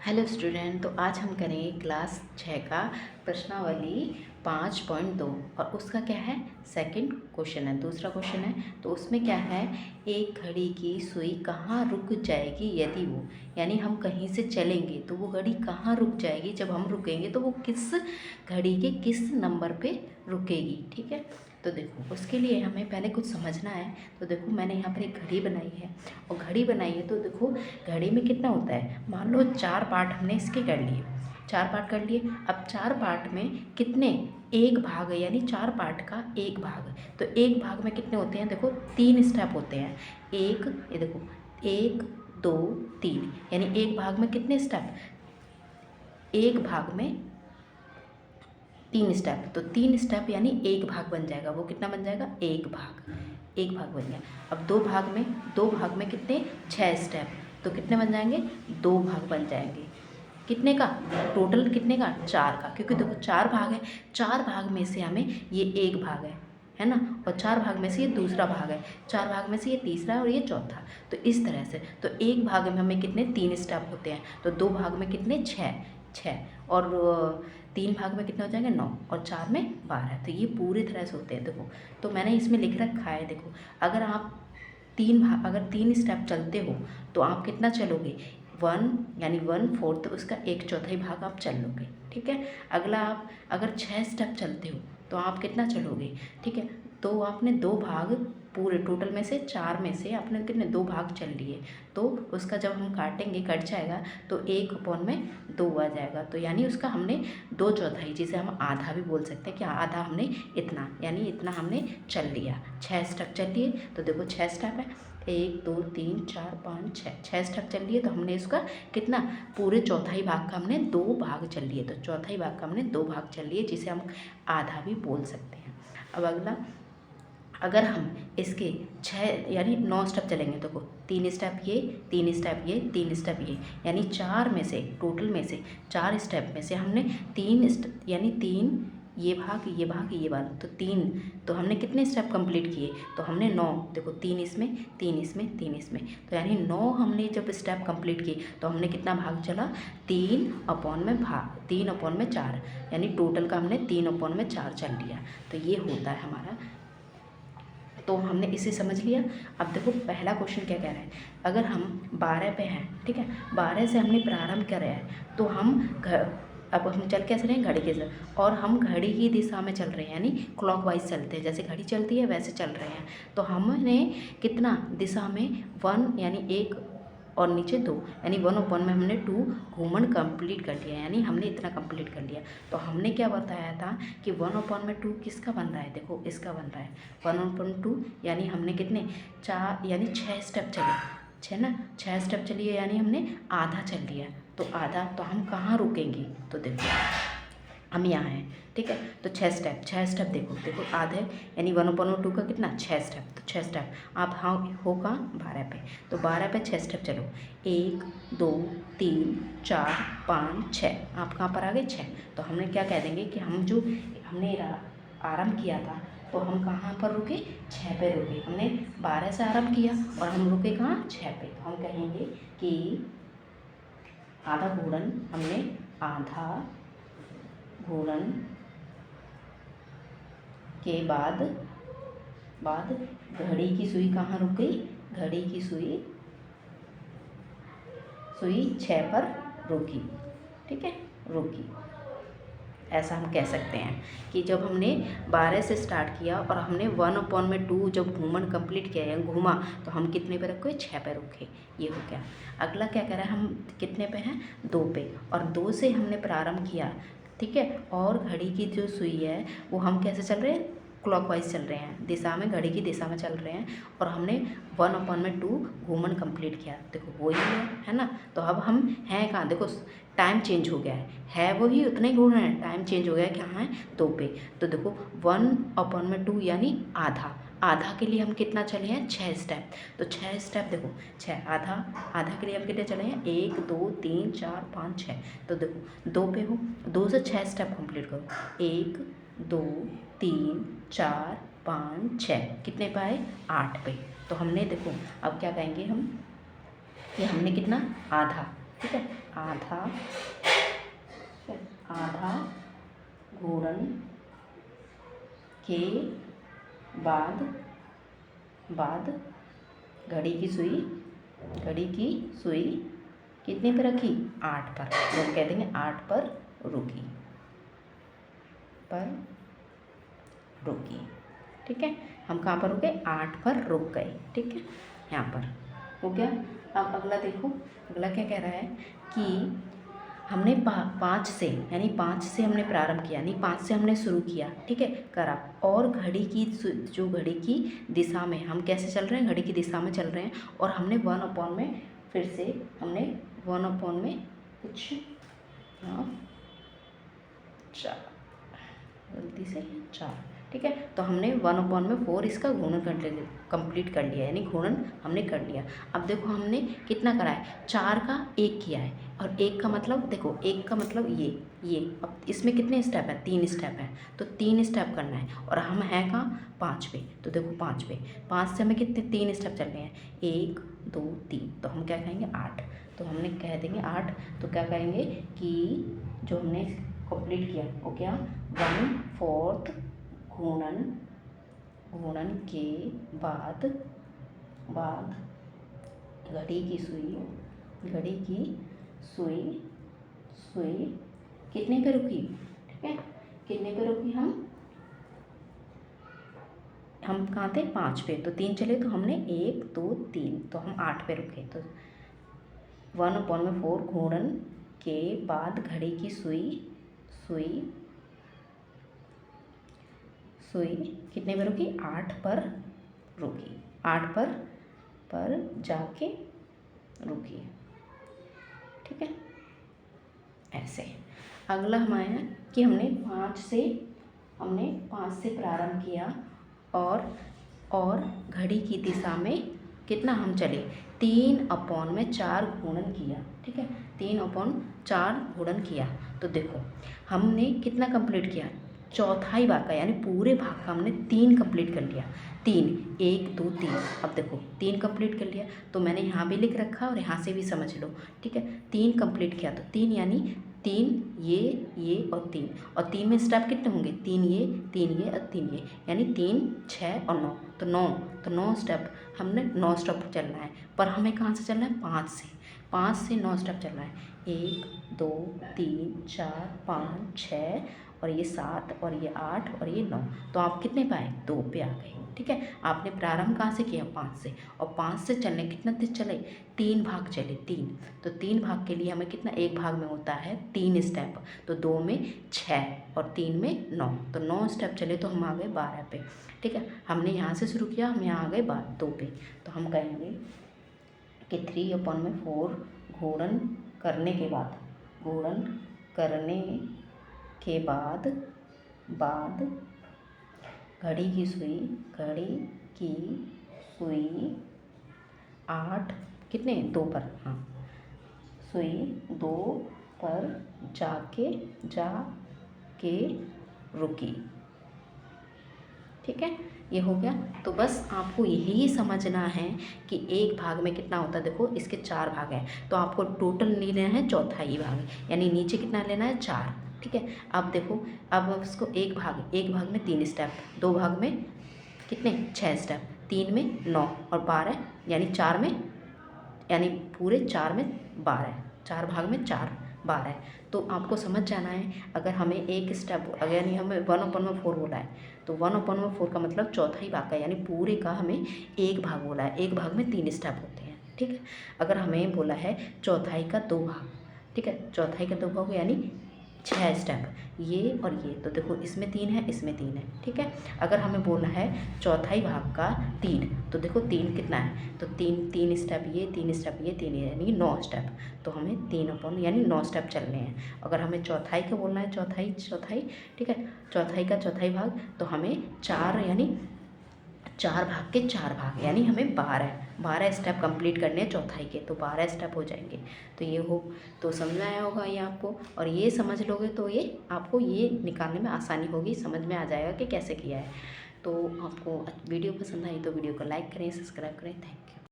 Hello student, तो आज हम करेंगे क्लास 6 का प्रश्नावली 5.2 और उसका क्या है, सेकंड क्वेश्चन है, दूसरा क्वेश्चन है। तो उसमें क्या है, एक घड़ी की सुई कहाँ रुक जाएगी यदि वो, यानी हम कहीं से चलेंगे तो वो घड़ी कहाँ रुक जाएगी, जब हम रुकेंगे तो वो किस घड़ी के किस नंबर पे रुकेगी। ठीक है, तो देखो उसके लिए हमें पहले कुछ समझना है। तो देखो मैंने यहाँ पर एक घड़ी बनाई है और घड़ी बनाई है, तो देखो घड़ी में कितना होता है, मान लो 4 पार्ट हमने इसके कर लिए, 4 पार्ट कर लिए। अब 4 पार्ट में कितने, एक भाग है, यानी 4 पार्ट का एक भाग। तो एक भाग में कितने होते हैं, देखो 3 स्टेप होते हैं। एक, ये देखो 1 2 3, यानी एक भाग में कितने स्टेप, एक भाग में 3 स्टेप। तो 3 स्टेप यानी एक भाग बन जाएगा, वो कितना बन जाएगा, एक भाग, एक भाग बन गया। अब दो भाग में कितने, 6 स्टेप, तो कितने बन जाएंगे, 2 भाग बन जाएंगे। कितने का, टोटल कितने का, 4 का, क्योंकि देखो 4 भाग है, 4 भाग में से हमें ये एक भाग है ना, और 4 भाग में से ये दूसरा भाग है, 4 भाग में से ये तीसरा है और ये चौथा। तो इस तरह से, तो एक भाग में हमें कितने, 3 स्टेप होते हैं, तो 2 भाग में कितने, 6 और 3 भाग में कितने हो जाएंगे, 9 और 4 में 12। तो ये पूरी तरह से होते हैं। देखो तो मैंने इसमें लिख रखा है, देखो अगर आप 3 भाग, अगर 3 स्टेप चलते हो तो आप कितना चलोगे, 1 यानी 1/4, तो उसका एक चौथाई भाग आप चल लोगे। ठीक है, अगला आप अगर 6 स्टेप चलते हो तो आप कितना चलोगे, ठीक है, तो आपने 2 भाग, पूरे टोटल में से 4 में से आपने कितने, 2 भाग चल लिए, तो उसका जब हम काटेंगे, कट जाएगा तो 1/2 आ जाएगा। तो यानी उसका हमने 2/4, जिसे हम आधा भी बोल सकते हैं कि आधा हमने इतना, यानी इतना हमने चल लिया, 6 स्टेप चल लिए। तो देखो 6 स्टेप है, 1 2 3 4 5 6 स्टेप चल लिए, तो हमने इसका कितना, पूरे चौथाई भाग का हमने 2 भाग चल लिए, तो चौथाई भाग का हमने 2 भाग चल लिए, जिसे हम आधा भी बोल सकते हैं। अब अगला, अगर हम इसके 6 यानी 9 स्टेप चलेंगे, तो को 3 स्टेप ये, 3 स्टेप ये, 3 स्टेप ये, यानी 4 में से, टोटल में से 4 स्टेप में से हमने 3 यानी 3 ये भाग, ये भाग, ये भाग, तो 3, तो हमने कितने स्टेप कंप्लीट किए, तो हमने 9, देखो 3 इसमें, 3 इसमें, 3 इसमें, तो यानी 9 हमने जब स्टेप कंप्लीट किए तो हमने कितना भाग चला, 3/4, यानी टोटल का हमने 3/4 चल लिया। तो ये होता है हमारा, तो हमने इसे समझ लिया। अब देखो पहला क्वेश्चन क्या कह रहा है, अगर हम 12 पे हैं, ठीक है, 12 से हमने प्रारंभ करा है, तो हम अब हम चल कैसे रहे हैं, घड़ी के साथ, और हम घड़ी की दिशा में चल रहे हैं, यानी क्लॉकवाइज चलते हैं, जैसे घड़ी चलती है वैसे चल रहे हैं। तो हमने कितना दिशा में 1 यानी 1 और नीचे 2, यानी 1/, में हमने 2 घूमन कंप्लीट कर लिया, यानी हमने इतना कंप्लीट कर लिया। तो हमने क्या बताया था कि 1/2 किसका बन रहा है, देखो इसका बन रहा है 1/2, यानी हमने कितने, 4 यानी 6 स्टेप चले, 6 ना, 6 स्टेप चलिए, यानी हमने आधा चल लिया। तो आधा, तो हम कहाँ रुकेंगे, तो देखो हम यहाँ हैं, ठीक है, तो 6 स्टेप, 6 स्टेप, देखो देखो आधे, यानी 1/2 का कितना, 6 स्टेप, तो 6 स्टेप आप हाँ हो कहाँ, 12 पे, तो 12 पे 6 स्टेप चलो, 1 2 3 4 5 6, आप कहाँ पर आ गए, 6। तो हमने क्या कह देंगे कि हम जो हमने आरंभ किया था, तो हम कहाँ पर रुके, 6 पे रुके, हमने 12 से आरंभ किया और हम रुके कहाँ, 6 पे। तो हम कहेंगे कि आधा घूर्णन, हमने आधा घूर्णन के बाद घड़ी की सुई कहाँ रुक गई, घड़ी की सुई 6 पर रुकी, ठीक है, रुकी। ऐसा हम कह सकते हैं कि जब हमने 12 से स्टार्ट किया और हमने 1/2 जब घूमन कंप्लीट किया या घूमा, तो हम कितने पे रखे, 6 पे रुके, ये हो गया। अगला क्या कह रहा है, हम कितने पे हैं, 2 पे, और 2 से हमने प्रारंभ किया, ठीक है, और घड़ी की जो सुई है वो हम कैसे चल रहे हैं, क्लॉकवाइज चल रहे हैं, दिशा में, घड़ी की दिशा में चल रहे हैं, और हमने 1/2 घूमन कंप्लीट किया, देखो वही है ना। तो अब हम हैं कहाँ, देखो टाइम चेंज हो गया है वही, उतना ही घूम रहे हैं, टाइम चेंज हो गया है, कहाँ है, 2 पे। तो देखो 1/2 यानी आधा, आधा के लिए हम कितना चले हैं, 6 स्टेप, तो 6 स्टेप देखो, 6 आधा, आधा के लिए हम कितने चले हैं, 1 2 3 4 5 6। तो देखो 2 पे हो, 2 से 6 स्टेप कंप्लीट करो, 1 2 3 4 5 6, कितने पे आए, 8 पे। तो हमने देखो अब क्या कहेंगे हम कि हमने कितना, आधा, ठीक है। आधा, आधा घूर्णन के बाद घड़ी की सुई कितने पर रखी? 8 पर। लोग कह देंगे 8 पर रुकी, ठीक है। हम कहाँ पर रुके? 8 पर रुक गए, ठीक है। यहाँ पर हो गया। अब अगला देखो, अगला क्या कह रहा है कि हमने 5 से, यानी 5 से हमने प्रारंभ किया, यानी 5 से हमने शुरू किया, ठीक है, करा। और घड़ी की जो घड़ी की दिशा में हम कैसे चल रहे हैं? घड़ी की दिशा में चल रहे हैं। और हमने 1/, में फिर से हमने 1/, में कुछ 4, गलती से 4, ठीक है। तो हमने 1/, में 4 इसका घूर्णन कंप्लीट कर लिया, यानी घूर्णन हमने कर लिया। अब देखो हमने कितना करा है? 4 का 1 किया है, और 1 का मतलब देखो, 1 का मतलब ये। अब इसमें कितने स्टेप है? 3 स्टेप है, तो 3 स्टेप करना है। और हम हैं कहाँ? 5 पे, तो देखो 5 पे, 5 से हमें कितने 3 स्टेप चलने हैं? 1 2 3, तो हम क्या कहेंगे? 8। तो हमने कह देंगे 8। तो क्या कहेंगे कि जो हमने कंप्लीट किया वो क्या? 1/4 घूर्णन के बाद घड़ी की सुई कितने पे रुकी? ठीक है, कितने पे रुकी? हम कहाँ थे? 5 पे, तो 3 चले, तो हमने 1 2 3, तो हम 8 पे रुके। तो 1/4 घूर्णन के बाद घड़ी की सुई कितने पर रुकी? 8 पर रुकी, 8 पर जाके रुकी, ठीक है। ऐसे अगला हमारा कि हमने 5 से प्रारंभ किया, और घड़ी की दिशा में कितना हम चले? 3/4 घूर्णन किया, ठीक है। 3/4 घूर्णन किया। तो देखो हमने कितना कंप्लीट किया? चौथाई भाग का, यानी पूरे भाग का हमने 3 कंप्लीट कर लिया। 3, 1 2 3। अब देखो 3 कंप्लीट कर लिया, तो मैंने यहाँ भी लिख रखा और यहाँ से भी समझ लो, ठीक है। 3 कंप्लीट किया, तो 3 यानी 3 ये और 3, और 3 में स्टेप कितने होंगे? 3 ये और 3 ये, यानी 3 6 और 9, तो 9 स्टेप हमने 9 स्टेप चलना है। पर हमें कहाँ से चलना है? 5 से 9 स्टेप चलना है। 1 2 3 4 5 6 और ये 7 और ये 8 और ये 9, तो आप कितने पे आए? 2 पे आ गए, ठीक है। आपने प्रारंभ कहाँ से किया? 5 से, और 5 से चलने कितना देर चले? 3 भाग चले, 3। तो 3 भाग के लिए हमें कितना? एक भाग में होता है 3 स्टेप, तो 2 में 6 और 3 में 9, तो 9 स्टेप चले, तो हम आ गए 12 पे, ठीक है। हमने यहाँ से शुरू किया, हम यहाँ आ गए 2 पे, तो हम कहेंगे कि 3/4 घूर्णन करने के बाद घड़ी की सुई 8 कितने? 2 पर, हाँ, सुई 2 पर जाके रुकी, ठीक है। ये हो गया। तो बस आपको यही समझना है कि एक भाग में कितना होता है। देखो इसके 4 भाग हैं, तो आपको टोटल नहीं लेना है चौथाई भाग, यानी नीचे कितना लेना है? 4, ठीक है। अब देखो, अब इसको एक भाग में 3 स्टेप, 2 भाग में कितने? 6 स्टेप, 3 में 9 और 12, यानी 4 में, यानी पूरे 4 में 12, 4 भाग में 4 12। तो आपको समझ जाना है, अगर हमें एक स्टेप, अगर यानी हमें 1/4 बोला है, तो 1/4 का मतलब चौथाई भाग का, यानी पूरे का हमें एक भाग बोला है। एक भाग में 3 स्टेप होते हैं, ठीक है। अगर हमें बोला है चौथाई का 2 भाग, ठीक है, चौथाई का 2 भाग यानी 6 स्टेप, ये और ये, तो देखो इसमें 3 है, इसमें 3 है, ठीक है। अगर हमें बोला है चौथाई भाग का 3, तो देखो 3 कितना है? तो 3 स्टेप ये, 3 स्टेप ये, 3 यानी 9 स्टेप, तो हमें 3/, यानी 9 स्टेप चलने हैं। अगर हमें चौथाई का बोलना है, चौथाई, ठीक है, चौथाई का चौथाई भाग, तो हमें 4, यानी 4 भाग के 4 भाग, यानी हमें 12 स्टेप कंप्लीट करने हैं चौथाई के, तो 12 स्टेप हो जाएंगे। तो ये हो, तो समझ में आया होगा ये आपको, और ये समझ लोगे तो ये आपको ये निकालने में आसानी होगी, समझ में आ जाएगा कि कैसे किया है। तो आपको वीडियो पसंद आई तो वीडियो को लाइक करें, सब्सक्राइब करें। Thank you.